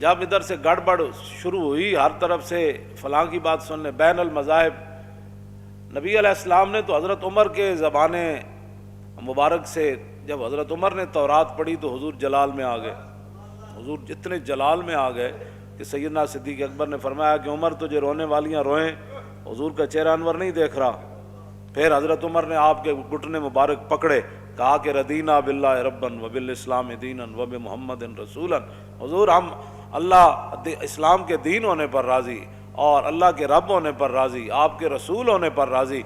جب ادھر سے گڑبڑ شروع ہوئی، ہر طرف سے فلاں کی بات سننے، بین المذاہب، نبی علیہ السلام نے تو حضرت عمر کے زبان مبارک سے، جب حضرت عمر نے تورات پڑھی تو حضور جلال میں آ گئے، حضور اتنے جلال میں آ گئے کہ سیدنا صدیق اکبر نے فرمایا کہ عمر تجھے رونے والیاں روئیں، حضور کا چہرہ انور نہیں دیکھ رہا۔ پھر حضرت عمر نے آپ کے گھٹنے مبارک پکڑے، کہا کہ ردینا باللہ ربن وبالاسلام دینا وبمحمد رسولا، حضور ہم اللہ اسلام کے دین ہونے پر راضی اور اللہ کے رب ہونے پر راضی، آپ کے رسول ہونے پر راضی۔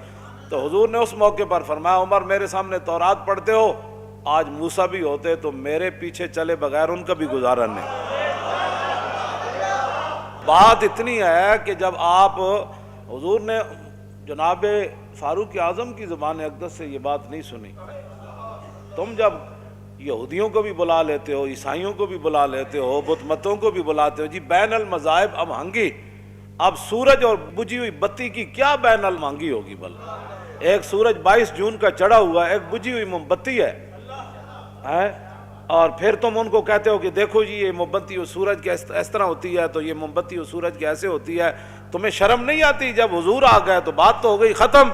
تو حضور نے اس موقع پر فرمایا عمر میرے سامنے تورات پڑھتے ہو، آج موسیٰ بھی ہوتے تو میرے پیچھے چلے بغیر ان کا بھی گزارا نہیں۔ بات اتنی ہے کہ جب آپ حضور نے جناب فاروق اعظم کی زبان اقدس سے یہ بات نہیں سنی، تم جب یہودیوں کو بھی بلا لیتے ہو، عیسائیوں کو بھی بلا لیتے ہو، بت متوں کو بھی بلاتے ہو، جی بین المذاہب اب ہنگی، اب سورج اور بجھی ہوئی بتی کی کیا بین المہنگی ہوگی؟ بل ایک سورج 22 جون کا چڑھا ہوا ہے، ایک بجھی ہوئی موم بتی ہے، اور پھر تم ان کو کہتے ہو کہ دیکھو جی یہ موم بتی و سورج کی اس طرح ہوتی ہے، تو یہ موم بتی و سورج کی ایسے ہوتی ہے۔ تمہیں شرم نہیں آتی؟ جب حضور آ گئے تو بات تو ہو گئی ختم۔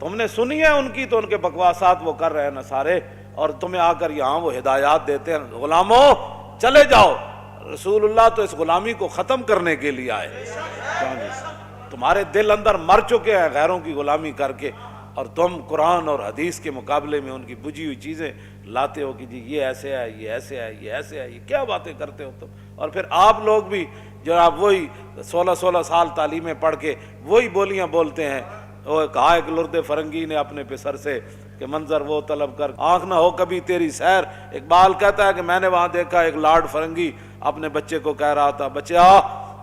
تم نے سنی ہے ان کی، تو ان کے بکواسات وہ کر رہے ہیں نصارے، اور تمہیں آ کر یہاں وہ ہدایات دیتے ہیں، غلاموں چلے جاؤ، رسول اللہ تو اس غلامی کو ختم کرنے کے لیے آئے۔ تمہارے دل اندر مر چکے ہیں غیروں کی غلامی کر کے، اور تم قرآن اور حدیث کے مقابلے میں ان کی بجھی ہوئی چیزیں لاتے ہو کہ جی یہ ایسے ہے، یہ ایسے ہے، یہ ایسے ہے، یہ کیا باتیں کرتے ہو تم؟ اور پھر آپ لوگ بھی جو آپ وہی 16 سال تعلیمیں پڑھ کے وہی بولیاں بولتے ہیں۔ وہ کہا ایک لرد فرنگی نے اپنے پسر سے کہ منظر وہ طلب کر آنکھ نہ ہو کبھی تیری سیر۔ اقبال کہتا ہے کہ میں نے وہاں دیکھا ایک لاڈ فرنگی اپنے بچے کو کہہ رہا تھا، بچے آ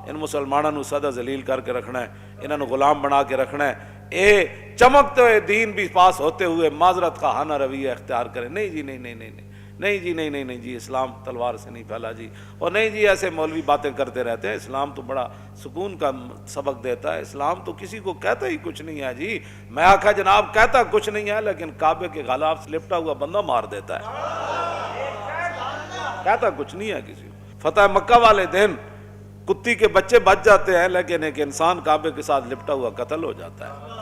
ان مسلمانوں نو سدا ذلیل کر کے رکھنا ہے، انہوں نے غلام بنا کے رکھنا ہے، اے چمکتے ہوئے دین بھی پاس ہوتے ہوئے معذرت کا ہانہ رویہ اختیار کرے۔ نہیں جی، نہیں نہیں نہیں نہیں نہیں جی، نہیں نہیں نہیں جی، اسلام تلوار سے نہیں پھیلا جی، اور نہیں جی ایسے مولوی باتیں کرتے رہتے ہیں، اسلام تو بڑا سکون کا سبق دیتا ہے، اسلام تو کسی کو کہتا ہی کچھ نہیں ہے جی۔ میں آکھا جناب کہتا کچھ نہیں ہے، لیکن کعبے کے غلاف سے لپٹا ہوا بندہ مار دیتا ہے، کہتا کچھ نہیں ہے کسی کو۔ فتح مکہ والے دن کتی کے بچے بچ جاتے ہیں، لیکن ایک انسان کعبے کے ساتھ لپٹا ہوا قتل ہو جاتا ہے۔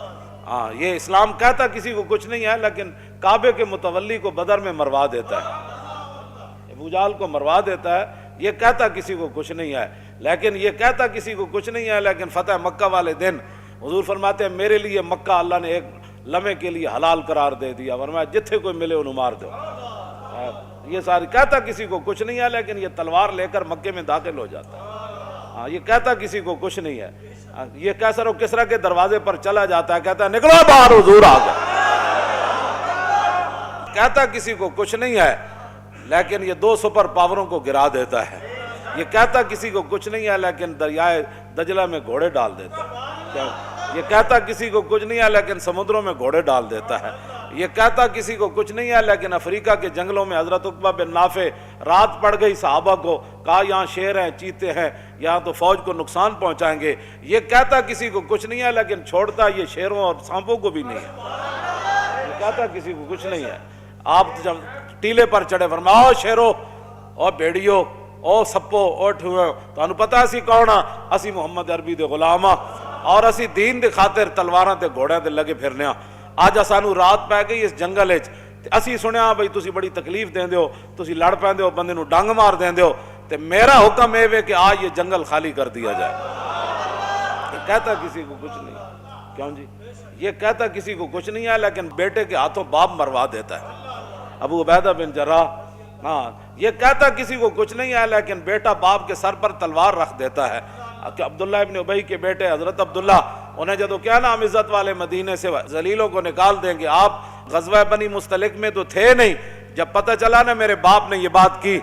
ہاں یہ اسلام کہتا کسی کو کچھ نہیں ہے، لیکن کعبے کے متولی کو بدر میں مروا دیتا ہے، ابو جہل کو مروا دیتا ہے، یہ کہتا کسی کو کچھ نہیں ہے، لیکن یہ کہتا کسی کو کچھ نہیں ہے، لیکن فتح مکہ والے دن حضور فرماتے ہیں میرے لیے مکہ اللہ نے ایک لمحے کے لیے حلال قرار دے دیا، ورنہ جتھے کوئی ملے انہوں مار دو۔ یہ ساری کہتا کسی کو کچھ نہیں ہے، لیکن یہ تلوار لے کر مکے میں داخل ہو جاتا ہے۔ ہاں یہ کہتا کسی کو کچھ نہیں ہے، یہ کیسر و کسرا کے دروازے پر چلا جاتا ہے، کہتا ہے نکلو باہر حضور آ گئے۔ کہتا کسی کو کچھ نہیں ہے، لیکن یہ 2 سپر پاوروں کو گرا دیتا ہے۔ یہ کہتا کسی کو کچھ نہیں ہے، لیکن دریائے دجلہ میں گھوڑے ڈال دیتا ہے۔ یہ کہتا کسی کو کچھ نہیں ہے، لیکن سمندروں میں گھوڑے ڈال دیتا ہے۔ یہ کہتا کسی کو کچھ نہیں ہے، لیکن افریقہ کے جنگلوں میں حضرت عقبہ بن نافع رات پڑ گئی، صحابہ کو کہا یہاں شیر ہیں، چیتے ہیں، یہاں تو فوج کو نقصان پہنچائیں گے۔ یہ کہتا کسی کو کچھ نہیں ہے، لیکن چھوڑتا یہ شیروں اور سانپوں کو بھی نہیں ہے۔ یہ کہتا کسی کو کچھ نہیں ہے۔ آپ جب ٹیلے پر چڑھے فرمایا او شیرو، او بھیڑیو، او سپو، او ٹھوئے، تو انہوں پتا اسی کون ہاں؟ اسی محمد عربی دے غلام ہاں، اور اسی دین دے خاطر تلواراں تے گھوڑیاں تے لگے پھرنے ہاں۔ آج سانو رات پہ گئی اس جنگل وچ، اسی سنیا بھئی تسی بڑی تکلیف دیندے ہو، تسی لڑ پیندے ہو، بندے نو ڈنگ مار دیندے ہو، تے میرا حکم ہے کہ آج یہ جنگل خالی کر دیا جائے۔ یہ کہتا کسی کو کچھ نہیں، کیوں جی؟ یہ کہتا کسی کو کچھ نہیں ہے، لیکن بیٹے کے ہاتھوں باپ مروا دیتا ہے۔ ابو عبیدہ بن جراح، ہاں یہ کہتا کسی کو کچھ نہیں ہے، لیکن بیٹا باپ کے سر پر تلوار رکھ دیتا ہے۔ کہ عبداللہ ابن ابی کے بیٹے حضرت عبداللہ، انہیں جدو کیا نام عزت والے مدینے سے ذلیلوں کو نکال دیں گے، آپ غزوہ بنی مستلق میں تو تھے نہیں، جب پتہ چلا نا میرے باپ نے یہ بات کی،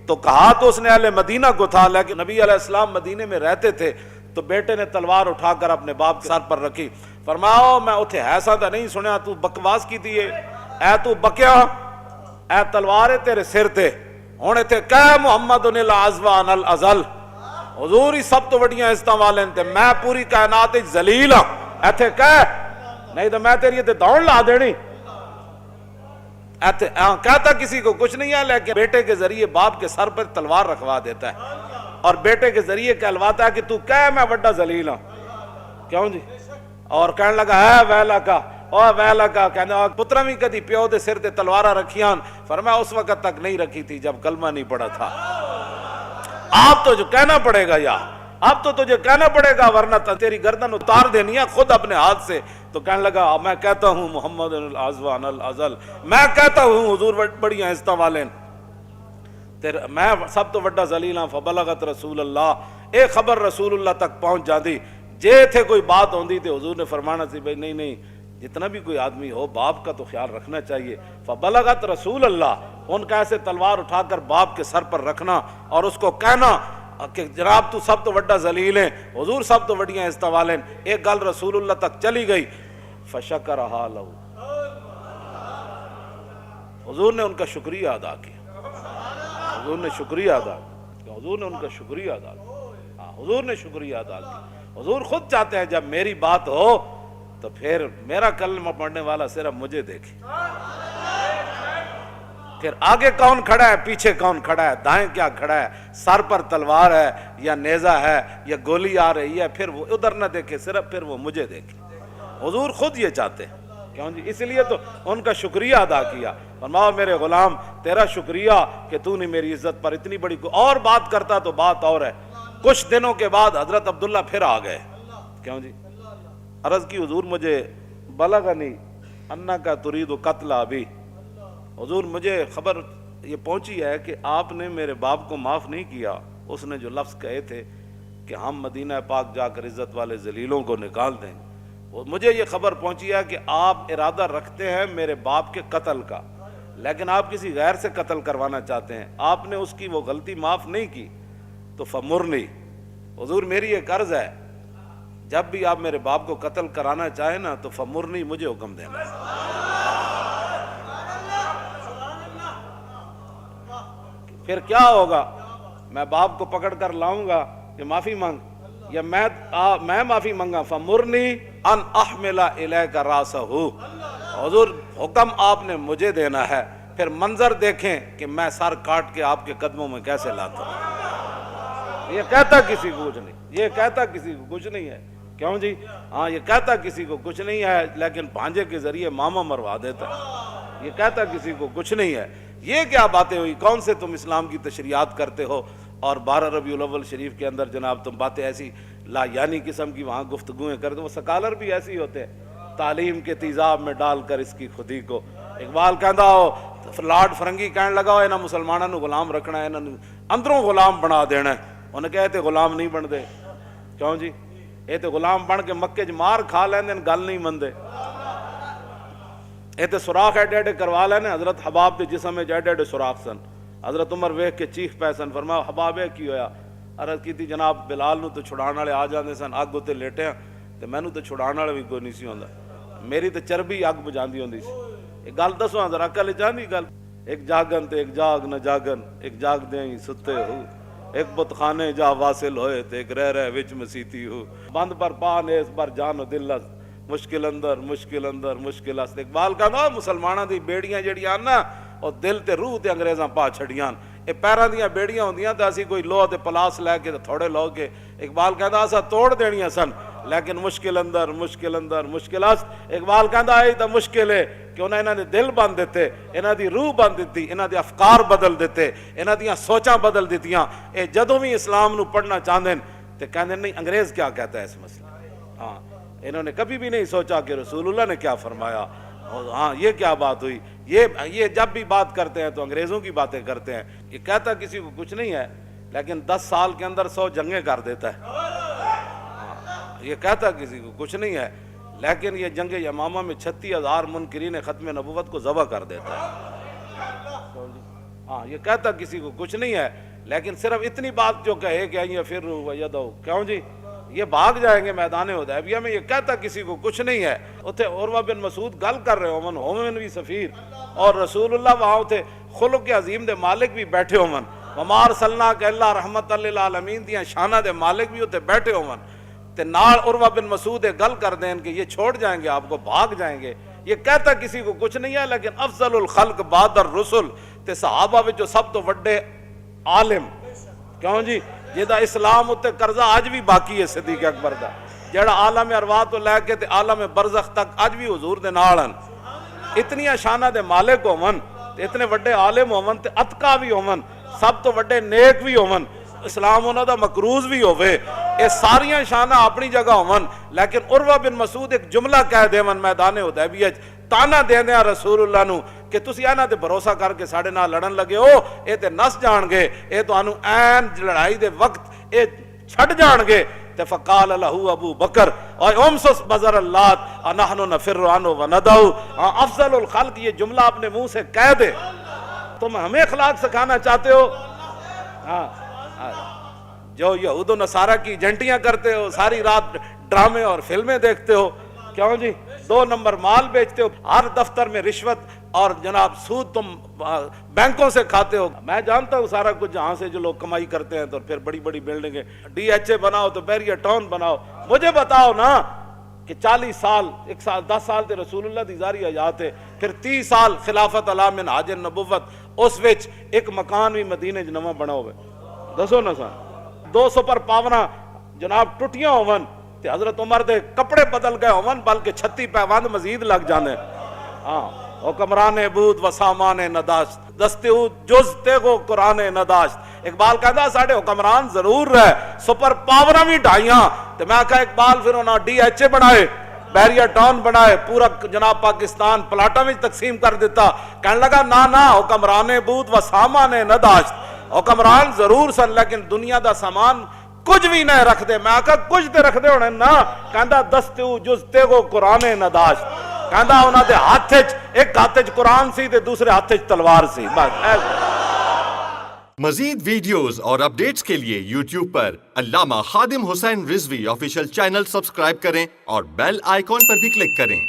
تو کہا تو اس نے اہل مدینہ کو تھا، لیکن نبی علیہ السلام مدینے میں رہتے تھے، تو بیٹے نے تلوار اٹھا کر اپنے باپ کے سر پر رکھی، فرماؤ میں اتھے ایسا تھا نہیں سنیا تو بکواس کی تھی، اے تو بکیا، اے تلوارے تیرے سر تے ہونے تھے کہ محمد العزوان الازل، حضور ہی سب تو وڈیاں عزتاں والے تے میں پوری کائنات وچ ذلیل ہاں، ایتھے کہ نہیں تو میں تیری تے دوڑ لا دینی۔ کہتا کسی کو کچھ نہیں ہے، لیکن بیٹے کے ذریعے باپ کے سر پر تلوار رکھوا دیتا ہے اور بیٹے کے ذریعے کہلواتا ہے کہ تو کہہ میں بڑا ذلیل ہوں. کیوں جی؟ اور کہنے لگا ہے ویلا کا اور ویلا کا، کہنا پترا بھی کدی پیو دے سر تے تلوارا رکھیاں؟ فرمایا اس وقت تک نہیں رکھی تھی جب کلمہ نہیں پڑا تھا. آپ تو جو کہنا پڑے گا، یا اب تو تجھے کہنا پڑے گا ورنہ تیری گردن اتار دینی ہے خود اپنے ہاتھ سے. تو کہنے لگا میں کہتا ہوں محمد الازوان الازل، میں کہتا ہوں حضور بڑی عزت والے، میں سب تو بڑا ذلیل ہوں. فبلغت رسول اللہ، ایک خبر رسول اللہ تک پہنچ جاتی. جے تھے کوئی بات ہوندی تھی حضور نے فرمانا سی بھائی نہیں نہیں، جتنا بھی کوئی آدمی ہو باپ کا تو خیال رکھنا چاہیے. فبلغت رسول اللہ، ان کا ایسے تلوار اٹھا کر باپ کے سر پر رکھنا اور اس کو کہنا کہ جناب تو سب تو بڑا ذلیل ہیں، حضور سب تو بڑی عزت والے ہیں. ایک گل رسول اللہ تک چلی گئی. فشکرہا لہو، حضور نے ان کا شکریہ ادا کیا. حضور نے شکریہ ادا کیا، حضور نے ان کا شکریہ ادا کیا. حضور نے شکریہ ادا کیا. حضور خود چاہتے ہیں جب میری بات ہو تو پھر میرا کلمہ پڑھنے والا صرف مجھے دیکھے. پھر آگے کون کھڑا ہے، پیچھے کون کھڑا ہے، دائیں کیا کھڑا ہے، سر پر تلوار ہے یا نیزہ ہے یا گولی آ رہی ہے، پھر وہ ادھر نہ دیکھے، صرف پھر وہ مجھے دیکھے. حضور خود یہ چاہتے ہیں. کیوں جی؟ اس لیے تو ان کا شکریہ ادا کیا. فرماؤ میرے غلام تیرا شکریہ کہ تو نے میری عزت پر اتنی بڑی اور بات کرتا تو بات اور ہے. کچھ دنوں کے بعد حضرت عبداللہ پھر آ گئے. کیوں جی؟ عرض کی حضور مجھے بلغنی انکا ترید قتل ابی، حضور مجھے خبر یہ پہنچی ہے کہ آپ نے میرے باپ کو معاف نہیں کیا. اس نے جو لفظ کہے تھے کہ ہم مدینہ پاک جا کر عزت والے ذلیلوں کو نکال دیں، مجھے یہ خبر پہنچی ہے کہ آپ ارادہ رکھتے ہیں میرے باپ کے قتل کا، لیکن آپ کسی غیر سے قتل کروانا چاہتے ہیں. آپ نے اس کی وہ غلطی معاف نہیں کی. تو فمرنی، حضور میری ایک عرض ہے، جب بھی آپ میرے باپ کو قتل کرانا چاہیں نا تو فمرنی، مجھے حکم دینا. پھر کیا ہوگا؟ میں باپ کو پکڑ کر لاؤں گا کہ معافی مانگ، یا میں معافی مانگا. فمرنی ان احمل الیک راسہ، حضور حکم آپ نے مجھے دینا ہے. پھر منظر دیکھیں کہ میں سر کاٹ کے آپ کے قدموں میں کیسے لاتا ہوں. یہ کہتا کسی کو کچھ نہیں، یہ کہتا کسی کو کچھ نہیں ہے. کیوں جی؟ ہاں یہ کہتا کسی کو کچھ نہیں ہے، لیکن بھانجے کے ذریعے ماما مروا دیتا ہے. یہ کہتا کسی کو کچھ نہیں ہے. یہ کیا باتیں ہوئی؟ کون سے تم اسلام کی تشریحات کرتے ہو اور 12 ربیع الاول شریف کے اندر جناب تم باتیں ایسی لا یعنی قسم کی وہاں گفتگویں کرتے. وہ سکالر بھی ایسے ہی ہوتے ہیں، تعلیم کے تیزاب میں ڈال کر اس کی خودی کو. اقبال کہندا ہو، لارڈ فرنگی کہنے لگا ہو انہاں مسلمانوں نو غلام رکھنا ہے، انہاں اندروں غلام بنا دینا ہے. انہیں کہے تے غلام نہیں بن دے. کیوں جی؟ یہ تے غلام بن کے مکے چ مار کھا لیندے، گل نہیں مندے. یہ تے سوراخ ایڈے ایڈے کروا لینے. حضرت حباب دے جسم میں ایڈے ایڈے سوراخ سن. حضرت عمر ویکھ کے چیخ پے سن. فرمایا حباب کی ہویا؟ عرض کی جناب بلال نو تو چھڑان والے آ جاندے سن، اگ اتنے لیٹے تے مینوں تو چھڑان والا بھی کوئی نہیں سی ہوندا. میری تے چربی اگ بجاندی ہوندی سی. ایک گل دسو ذرا عقل چاندی گل. ایک جاگن تے ایک جاگ نہ جاگن، ایک جاگ دے ہی ستے ہو، ایک بت خانے جا واصل ہوئے تے ایک رہ وچ مسیتی ہو. بند پر پا نیس پر جان و دل مشکل اندر مشکل اندر مشکل است. اقبال کہندا مسلماناں دی بیڑیاں جڑیاں نا اور دل تے روح تے انگریزاں پا چھڑیاں. اے پیراں دیاں بیڑیاں ہوندیاں تے اسی کوئی لوہ تے پلاس لے کے تے تھوڑے لو کے. اقبال کہندا اسا توڑ دینیاں سن لیکن مشکل اندر مشکل اندر مشکل است. اقبال کہندا اے تے مشکل ہے کہ انہاں نے دل بند دیتے، انہاں دی روح بند دتی، انہاں دے افکار بدل دیتے، انہاں دیاں سوچاں بدل دتیاں. اے جدوں بھی اسلام نو پڑھنا چاہندے تے کہندے نہیں انگریز کیا کہتا ہے اس مسئلے. ہاں انہوں نے کبھی بھی نہیں سوچا کہ رسول اللہ نے کیا فرمایا. ہاں یہ کیا بات ہوئی. یہ جب بھی بات کرتے ہیں تو انگریزوں کی باتیں کرتے ہیں. یہ کہتا کسی کو کچھ نہیں ہے لیکن 10 سال کے اندر 100 جنگیں کر دیتا ہے. یہ کہتا کسی کو کچھ نہیں ہے لیکن یہ جنگ یمامہ میں 36,000 منکرین ختم نبوت کو ذبح کر دیتا ہے. ہاں یہ کہتا کسی کو کچھ نہیں ہے لیکن صرف اتنی بات جو کہے کہ آئیے پھر ویدو. کیوں جی؟ یہ بھاگ جائیں گے میدان حدیبیہ میں. یہ کہتا کسی کو کچھ نہیں ہے. اتھے عروہ بن مسعود گل کر رہے ہومن بھی سفیر اور رسول اللہ وہاں اتھے خلق عظیم دے مالک بھی بیٹھے ہومن. وما ارسلناک الا رحمت للعالمین دیاں شانہ دے مالک بھی اتھے بیٹھے ہومن. تے نال عروہ بن مسعود گل کر دیں کہ یہ چھوڑ جائیں گے آپ کو، بھاگ جائیں گے. یہ کہتا کسی کو کچھ نہیں ہے، لیکن افضل الخلق بعد الرسل تے صحابہ وچ سب تو وڈے عالم کیوں جی جہدا اسلام اتے قرضہ اج بھی باقی ہے صدیق اکبر دا، جڑا عالم ارواح تو لے کے تے عالم برزخ تک اج بھی حضور دے نال ہن، اتنی شاناں دے مالک ہون تے اتنے وڈے عالم ہون تے اتقا بھی ہون، سب تو وڈے نیک بھی ہون، اسلام انہاں دا مقروض بھی ہوئے، یہ ساریاں شاناں اپنی جگہ ہون، لیکن عروہ بن مسعود ایک جملہ کہہ دیون میدان حدیبیہ تانا دیندے ہیں رسول اللہ نو کہ تسی انہاں تے بھروسہ کر کے ساڈے نال لڑن لگے ہو، اے تے نس جان گے، اے تانوں عین لڑائی دے وقت اے چھڈ جان گے۔ تے فقال له ابو بکر اور امسس بزر اللات نحن نفر عنه وندعو، افضل الخلق یہ جملہ اپنے منہ سے کہہ دے۔ تم ہمیں اخلاق سکھانا چاہتے ہو؟ جو یہود و نصارہ کی ایجنٹیاں کرتے ہو، ساری رات ڈرامے اور فلمیں دیکھتے ہو، کیوں جی 2 نمبر مال بیچتے ہو، ہر دفتر میں رشوت اور جناب سود تم بینکوں سے کھاتے ہو۔ میں جانتا ہوں سارا کچھ جہاں سے جو لوگ کمائی کرتے ہیں، تو پھر بڑی بڑی بلڈنگیں ڈی ایچ اے بناؤ تو بیریا ٹاؤن بناؤ۔ مجھے بتاؤ نا کہ 40 سال 10 سال تے رسول اللہ دی ظاہری حیات ہے، پھر 30 سال خلافت علی من حاج النبوت، اس وچ ایک مکان بھی مدینے چ نواں بنا ہوئے، دسو نا سا 2 سپر پاوراں جناب ٹوٹیاں ہون تے حضرت عمر دے کپڑے بدل گئے ہون، بلکہ 36 پیوند مزید لگ جانے۔ ہاں حکمران عبود و سامان نداشت دستے جز تیغو قرآن نداشت۔ اقبال کہتا ساڑھے حکمران ضرور رہے، سپر پاوراں بھی ڈھائیاں، تو میں کہا اقبال پھر انہاں ڈی ایچ اے بنائے، بیریا ٹاؤن بنائے، پورا جناب پاکستان پلاٹا میں تقسیم کر دیتا۔ کہنے لگا نا حکمران عبود و سامان نداشت، حکمران ضرور سن لیکن دنیا دا سامان کچھ بھی نہیں رکھ دے۔ میں کہا کچھ تے رکھ دے ہونے نا، کہندا دستو جز تیغو قرآن نداشت، کہندا انہاں دے ہاتھ وچ ایک ہاتھ وچ قرآن سی تے دوسرے ہاتھ وچ تلوار سی۔ مزید ویڈیوز اور اپڈیٹس کے لیے یوٹیوب پر علامہ Khadim Hussain Rizvi official channel subscribe کریں اور بیل آئیکن پر بھی کلک کریں۔